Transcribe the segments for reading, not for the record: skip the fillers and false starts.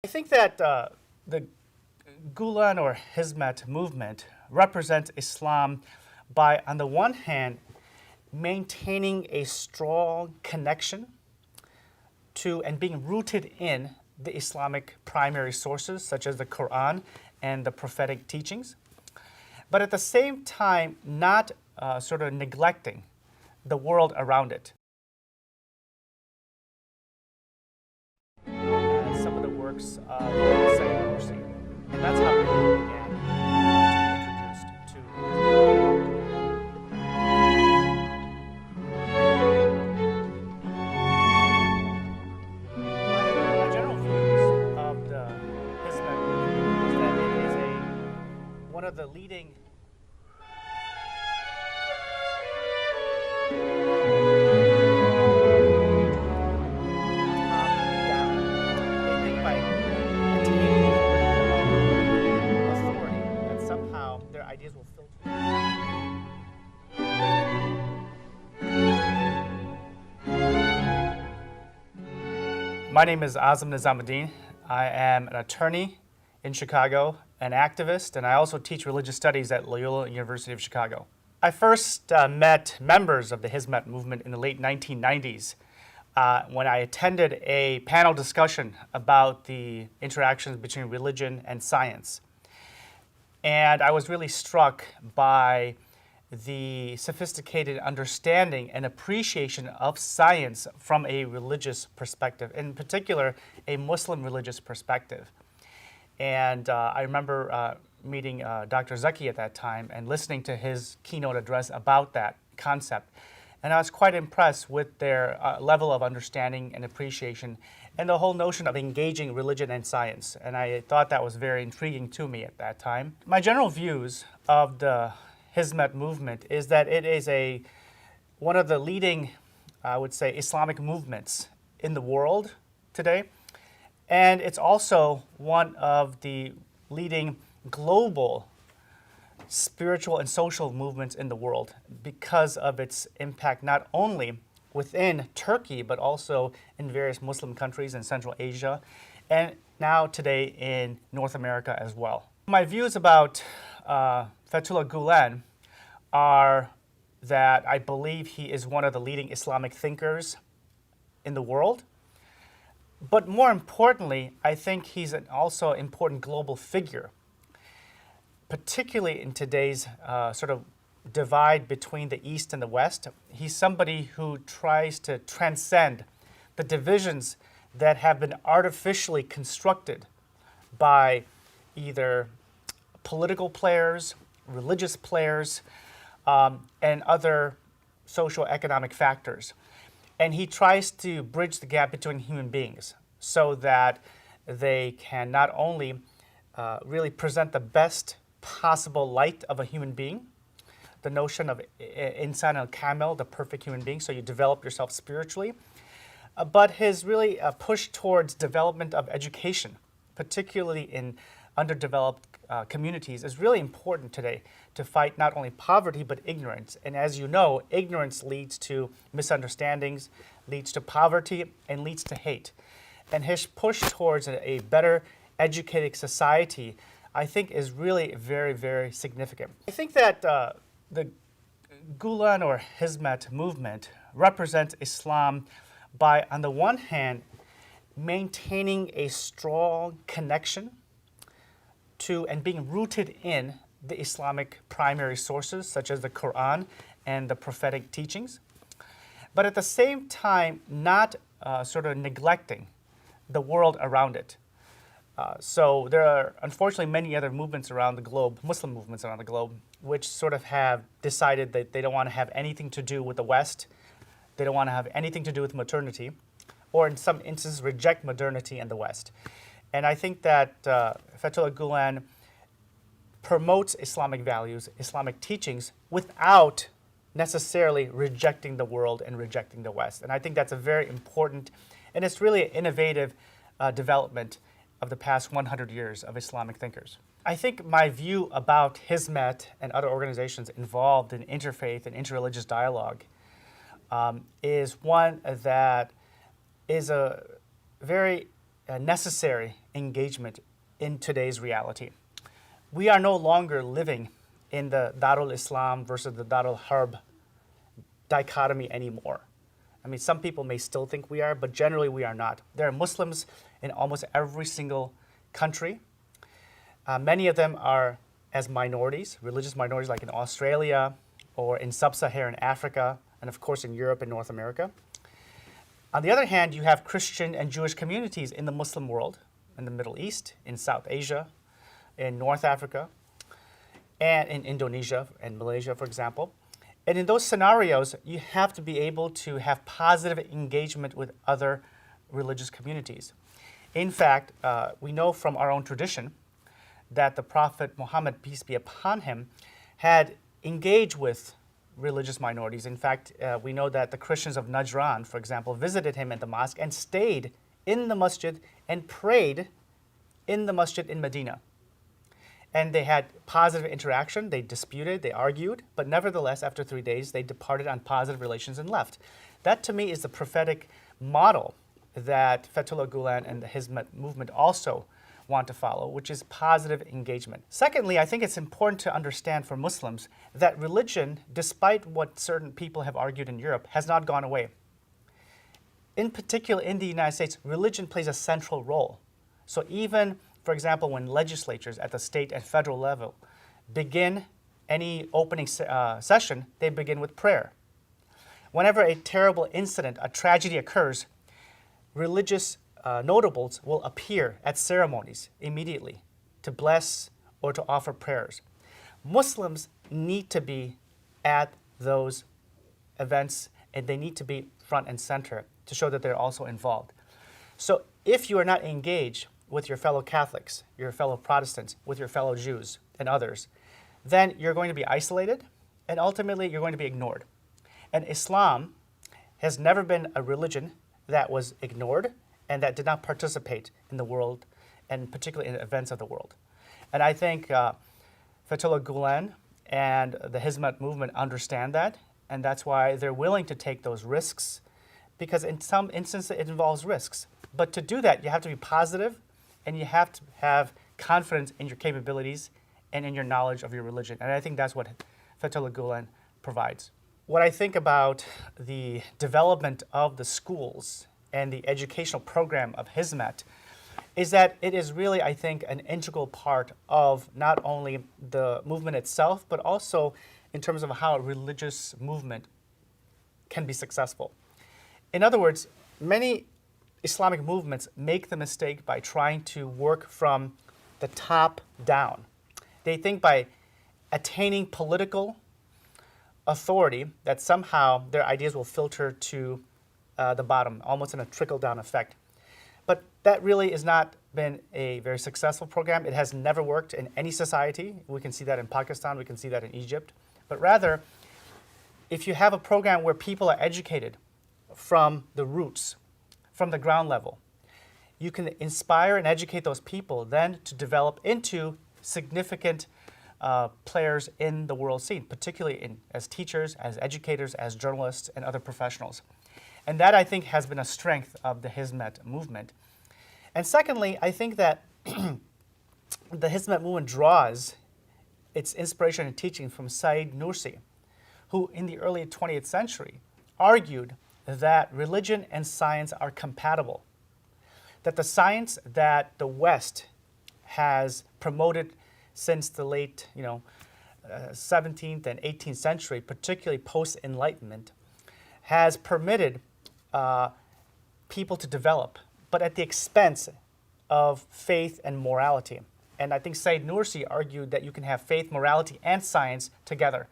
I think that the Gülen or Hizmet movement represents Islam by, on the one hand, maintaining a strong connection to and being rooted in the Islamic primary sources, such as the Quran and the prophetic teachings, but at the same time, not sort of neglecting the world around it. Some of the works of Sayyid Nursi, and that's how it began to be introduced to. My general views of the Hizmet movement is that it is one of the leading ideas will filter. My name is Azam Nizamuddin. I am an attorney in Chicago, an activist, and I also teach religious studies at Loyola University of Chicago. I first met members of the Hizmet movement in the late 1990s when I attended a panel discussion about the interactions between religion and science. And I was really struck by the sophisticated understanding and appreciation of science from a religious perspective, in particular, a Muslim religious perspective. And I remember meeting Dr. Zaki at that time and listening to his keynote address about that concept. And I was quite impressed with their level of understanding and appreciation and the whole notion of engaging religion and science. And I thought that was very intriguing to me at that time. My general views of the Hizmet movement is that it is one of the leading, I would say, Islamic movements in the world today. And it's also one of the leading global spiritual and social movements in the world because of its impact not only within Turkey, but also in various Muslim countries in Central Asia, and now today in North America as well. My views about Fethullah Gülen are that I believe he is one of the leading Islamic thinkers in the world. But more importantly, I think he's also an important global figure, particularly in today's sort of divide between the East and the West. He's somebody who tries to transcend the divisions that have been artificially constructed by either political players, religious players, and other social economic factors. And he tries to bridge the gap between human beings so that they can not only really present the best possible light of a human being, the notion of insan al-kamil, the perfect human being, so you develop yourself spiritually, but his really push towards development of education, particularly in underdeveloped communities, is really important today to fight not only poverty but ignorance. And as you know, ignorance leads to misunderstandings, leads to poverty, and leads to hate. And his push towards a better educated society, I think, is really very, very significant. I think that the Gülen or Hizmet movement represents Islam by, on the one hand, maintaining a strong connection to and being rooted in the Islamic primary sources, such as the Quran and the prophetic teachings, but at the same time, not sort of neglecting the world around it. So there are, unfortunately, many other movements around the globe, Muslim movements around the globe, which sort of have decided that they don't want to have anything to do with the West. They don't want to have anything to do with modernity, or in some instances reject modernity and the West. And I think that Fethullah Gülen promotes Islamic values, Islamic teachings, without necessarily rejecting the world and rejecting the West. And I think that's a very important, and it's really an innovative development of the past 100 years of Islamic thinkers. I think my view about Hizmet and other organizations involved in interfaith and interreligious dialogue is one that is a very necessary engagement in today's reality. We are no longer living in the Darul Islam versus the Darul Harb dichotomy anymore. I mean, some people may still think we are, but generally we are not. There are Muslims in almost every single country. Many of them are as minorities, religious minorities, like in Australia or in sub-Saharan Africa, and of course in Europe and North America. On the other hand, you have Christian and Jewish communities in the Muslim world, in the Middle East, in South Asia, in North Africa, and in Indonesia and Malaysia, for example. And in those scenarios, you have to be able to have positive engagement with other religious communities. In fact, we know from our own tradition that the Prophet Muhammad, peace be upon him, had engaged with religious minorities. In fact, we know that the Christians of Najran, for example, visited him at the mosque and stayed in the masjid and prayed in the masjid in Medina. And they had positive interaction, they disputed, they argued, but nevertheless, after 3 days, they departed on positive relations and left. That, to me, is the prophetic model that Fethullah Gülen and the Hizmet movement also want to follow, which is positive engagement. Secondly, I think it's important to understand for Muslims that religion, despite what certain people have argued in Europe, has not gone away. In particular, in the United States, religion plays a central role. So even, for example, when legislatures at the state and federal level begin any opening session, they begin with prayer. Whenever a terrible incident, a tragedy occurs, religious notables will appear at ceremonies immediately to bless or to offer prayers. Muslims need to be at those events, and they need to be front and center to show that they're also involved. So if you are not engaged with your fellow Catholics, your fellow Protestants, with your fellow Jews and others, then you're going to be isolated, and ultimately you're going to be ignored. And Islam has never been a religion that was ignored and that did not participate in the world, and particularly in the events of the world. And I think Fethullah Gülen and the Hizmet movement understand that, and that's why they're willing to take those risks, because in some instances it involves risks. But to do that, you have to be positive, and you have to have confidence in your capabilities and in your knowledge of your religion. And I think that's what Fethullah Gülen provides. What I think about the development of the schools and the educational program of Hizmet is that it is really, I think, an integral part of not only the movement itself, but also in terms of how a religious movement can be successful. In other words, many Islamic movements make the mistake by trying to work from the top down. They think by attaining political authority that somehow their ideas will filter to the bottom, almost in a trickle-down effect. But that really has not been a very successful program. It has never worked in any society. We can see that in Pakistan, we can see that in Egypt. But rather, if you have a program where people are educated from the roots, from the ground level, you can inspire and educate those people then to develop into significant players in the world scene, particularly as teachers, as educators, as journalists, and other professionals. And that, I think, has been a strength of the Hizmet movement. And secondly, I think that the Hizmet movement draws its inspiration and teaching from Said Nursi, who in the early 20th century argued that religion and science are compatible, that the science that the West has promoted since the late 17th and 18th century, particularly post-Enlightenment, has permitted people to develop, but at the expense of faith and morality. And I think Said Nursi argued that you can have faith, morality, and science together.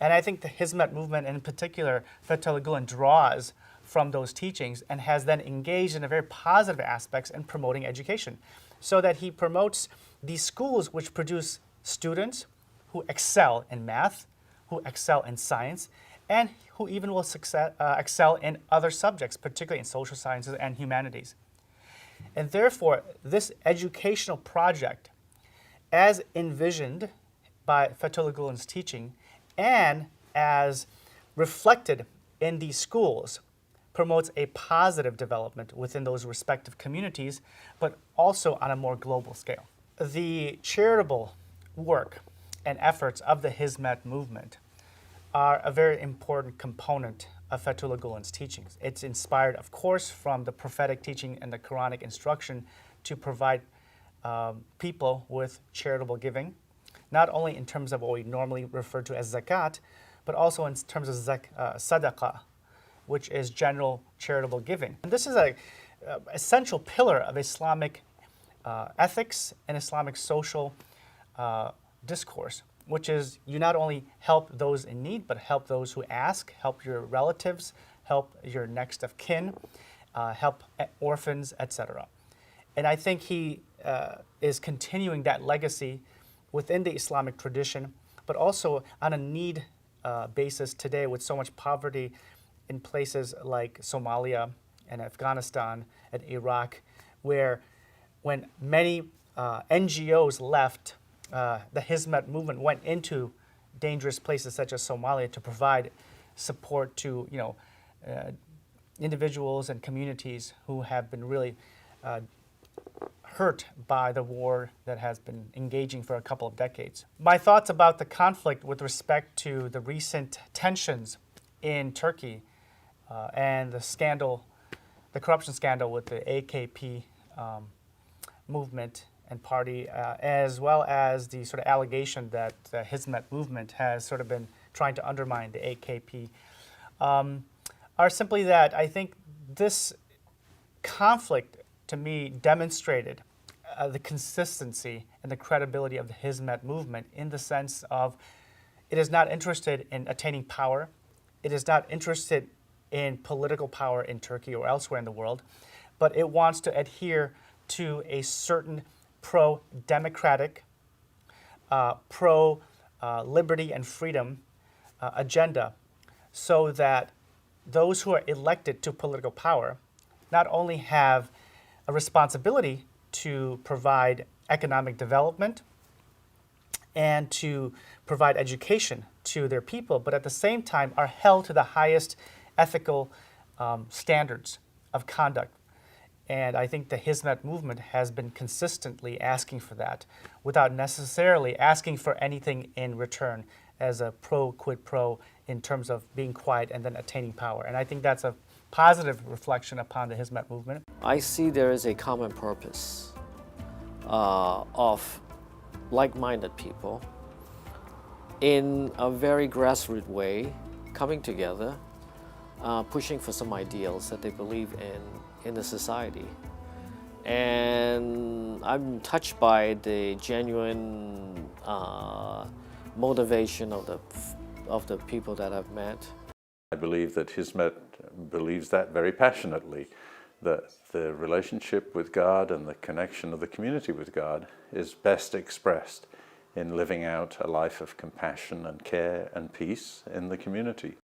And I think the Hizmet movement, and in particular Fethullah Gülen, draws from those teachings and has then engaged in a very positive aspects in promoting education, so that he promotes these schools which produce students who excel in math, who excel in science, and who even will excel in other subjects, particularly in social sciences and humanities. And therefore, this educational project, as envisioned by Fethullah Gülen's teaching and as reflected in these schools, promotes a positive development within those respective communities, but also on a more global scale. The charitable work and efforts of the Hizmet movement are a very important component of Fethullah Gülen's teachings. It's inspired, of course, from the prophetic teaching and the Quranic instruction to provide people with charitable giving, not only in terms of what we normally refer to as zakat, but also in terms of sadaqah, which is general charitable giving. And this is an essential pillar of Islamic ethics and Islamic social discourse, which is you not only help those in need, but help those who ask, help your relatives, help your next of kin, help orphans, etc. And I think he is continuing that legacy within the Islamic tradition, but also on a need basis today with so much poverty in places like Somalia and Afghanistan and Iraq, where when many NGOs left, the Hizmet movement went into dangerous places such as Somalia to provide support to individuals and communities who have been really hurt by the war that has been engaging for a couple of decades. My thoughts about the conflict with respect to the recent tensions in Turkey and the scandal, the corruption scandal with the AKP movement and party, as well as the sort of allegation that the Hizmet movement has sort of been trying to undermine the AKP, are simply that I think this conflict, to me, demonstrated the consistency and the credibility of the Hizmet movement in the sense of it is not interested in attaining power. It is not interested in political power in Turkey or elsewhere in the world, but it wants to adhere to a certain pro-democratic, pro-liberty and freedom agenda, so that those who are elected to political power not only have a responsibility to provide economic development and to provide education to their people, but at the same time are held to the highest ethical standards of conduct. And I think the Hizmet movement has been consistently asking for that without necessarily asking for anything in return as a quid pro in terms of being quiet and then attaining power. And I think that's a positive reflection upon the Hizmet movement. I see there is a common purpose of like-minded people in a very grassroots way coming together, pushing for some ideals that they believe in the society. And I'm touched by the genuine motivation of the people that I've met. I believe that Hizmet believes that very passionately, that the relationship with God and the connection of the community with God is best expressed in living out a life of compassion and care and peace in the community.